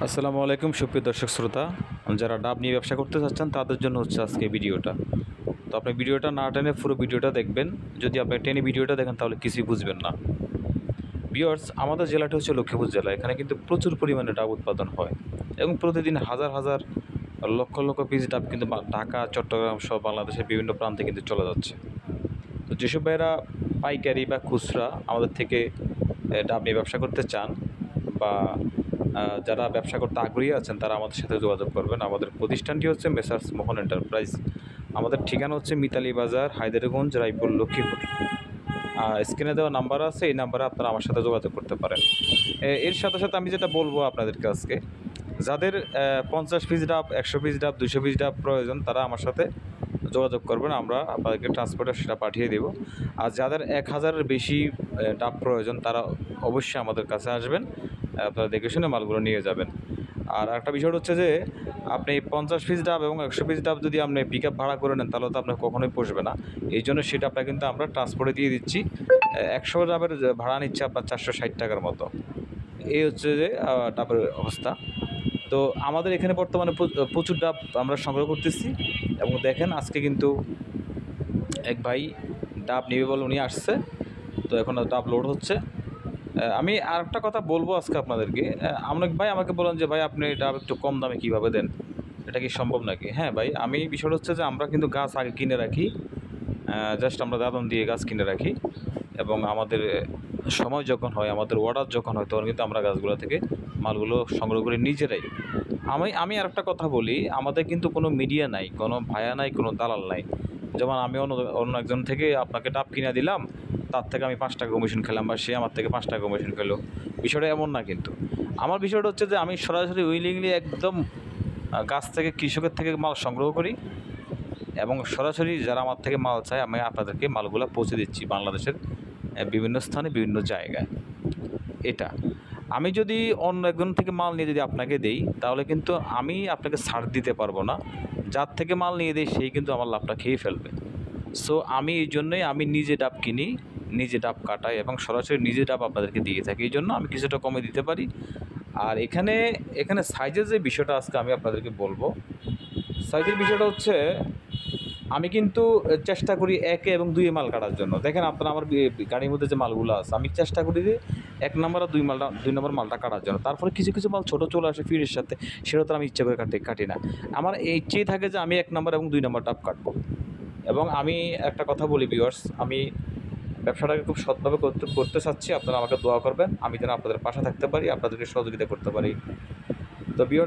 আসসালামু আলাইকুম সুপ্রিয় দর্শক শ্রোতা, যারা ডাব নিয়ে ব্যবসা করতে চাচ্ছেন তাদের জন্য হচ্ছে আজকে ভিডিওটা। তো আপনি ভিডিওটা না টেনে পুরো ভিডিওটা দেখবেন। যদি আপনি টেনে ভিডিওটা দেখেন তাহলে কিছুই বুঝবেন না। ভিউয়ার্স, আমাদের জেলাটা হচ্ছে লক্ষ্মীপুর জেলা। এখানে কিন্তু প্রচুর পরিমাণে ডাব উৎপাদন হয় এবং প্রতিদিন হাজার হাজার লক্ষ লক্ষ পিস ডাব কিন্তু ঢাকা, চট্টগ্রাম সহ বাংলাদেশের বিভিন্ন প্রান্তে কিন্তু চলে যাচ্ছে। তো যেসব ভাইয়েরা পাইকারি বা খুচরা আমাদের থেকে ডাব নিয়ে ব্যবসা করতে চান বা যারা ব্যবসা করতে আগ্রহী আছেন তারা আমাদের সাথে যোগাযোগ করবেন। আমাদের প্রতিষ্ঠানটি হচ্ছে মেসার্স মোহন এন্টারপ্রাইজ। আমাদের ঠিকানা হচ্ছে মিতালি বাজার, হায়দারগঞ্জ, রায়পুর, লক্ষ্মীপুর। স্ক্রিনে দেওয়া নাম্বার আছে, এই নাম্বারে আপনারা আমার সাথে যোগাযোগ করতে পারেন। এর সাথে সাথে আমি যেটা বলবো আপনাদেরকে আজকে, যাদের 50 পিস ডাব, 100 পিস ডাব, 200 পিস ডাব প্রয়োজন তারা আমার সাথে যোগাযোগ করবেন। আমরা আপনাদেরকে ট্রান্সপোর্টে সেটা পাঠিয়ে দেব। আর যাদের 1000-এর বেশি ডাব প্রয়োজন তারা অবশ্যই আমাদের কাছে আসবেন, আপনারা দেখে শুনে মালগুলো নিয়ে যাবেন। আর একটা বিষয় হচ্ছে যে আপনি 50 পিস ডাব এবং 100 পিস ডাব যদি আপনি পিক আপ ভাড়া করে নেন তাহলে তো আপনার কখনোই পোষবে না। এই জন্য সেটা আপনার কিন্তু আমরা ট্রান্সপোর্টে দিয়ে দিচ্ছি। 100 ডাবের ভাড়া নিচ্ছে আপনার 460 টাকার মতো। এই হচ্ছে যে ডাবের অবস্থা। তো আমাদের এখানে বর্তমানে প্রচুর ডাব আমরা সংগ্রহ করতেছি এবং দেখেন আজকে কিন্তু এক ভাই ডাব নেবে বলে উনি আসছে। তো এখন ডাব লোড হচ্ছে। আমি আর একটা কথা বলবো আজকে আপনাদেরকে। অনেক ভাই আমাকে বলেন যে ভাই আপনি ডাব একটু কম দামে কীভাবে দেন, এটা কি সম্ভব নাকি? হ্যাঁ ভাই, আমি বিষয়টা হচ্ছে যে আমরা কিন্তু গাছ আগে কিনে রাখি, জাস্ট আমরা দাদন দিয়ে গাছ কিনে রাখি এবং আমাদের সময় যখন হয়, আমাদের অর্ডার যখন হয় তখন কিন্তু আমরা গাছগুলো থেকে মালগুলো সংগ্রহ করি নিজেরাই। আমি আর একটা কথা বলি, আমাদের কিন্তু কোনো মিডিয়া নাই, কোনো ভায়া নাই, কোনো দালাল নাই। যেমন আমি অন্য একজন থেকে আপনাকে ডাব কিনে দিলাম, তার থেকে আমি 5 টাকা কমিশন খেলাম বা সে আমার থেকে 5 টাকা কমিশন খেলো, বিষয়টা এমন না। কিন্তু আমার বিষয়টা হচ্ছে যে আমি সরাসরি উইলিংলি একদম গাছ থেকে, কৃষকের থেকে মাল সংগ্রহ করি এবং সরাসরি যারা আমার থেকে মাল চায় আমি আপনাদেরকে মালগুলো পৌঁছে দিচ্ছি বাংলাদেশের বিভিন্ন স্থানে, বিভিন্ন জায়গায়। এটা আমি যদি অন্য একজন থেকে মাল নিয়ে যদি আপনাকে দেই তাহলে কিন্তু আমি আপনাকে ছাড় দিতে পারবো না। যার থেকে মাল নিয়ে দেই সেই কিন্তু আমার লাভটা খেয়ে ফেলবে। সো আমি এই জন্যই আমি নিজে ডাব কিনি, নিজে ডাব কাটাই এবং সরাসরি নিজে ডাব আপনাদেরকে দিয়ে থাকি। এই জন্য আমি কিছুটা কমে দিতে পারি। আর এখানে সাইজের যে বিষয়টা আজকে আমি আপনাদেরকে বলবো, সাইজের বিষয়টা হচ্ছে আমি কিন্তু চেষ্টা করি 1 এবং 2 মাল কাটার জন্য। দেখেন আপনারা আমার গাড়ির মধ্যে যে মালগুলো আছে আমি চেষ্টা করি যে 1 নম্বর আর 2 নম্বর মালটা কাটার জন্য। তারপরে কিছু কিছু মাল ছোটো চলে আসে ফিরের সাথে, সেটা তো আমি ইচ্ছা করে কাটি না। আমার এই ইচ্ছেই থাকে যে আমি 1 নম্বর এবং 2 নম্বর ডাব কাটবো। এবং আমি একটা কথা বলি ভিউয়ার্স, আমি ব্যবসাটাকে খুব সৎভাবে করতে চাচ্ছি। আপনারা আমাকে দোয়া করবেন আমি যেন আপনাদের পাশে থাকতে পারি, আপনাদেরকে সহযোগিতা করতে পারি। তো ভিউয়ার্স,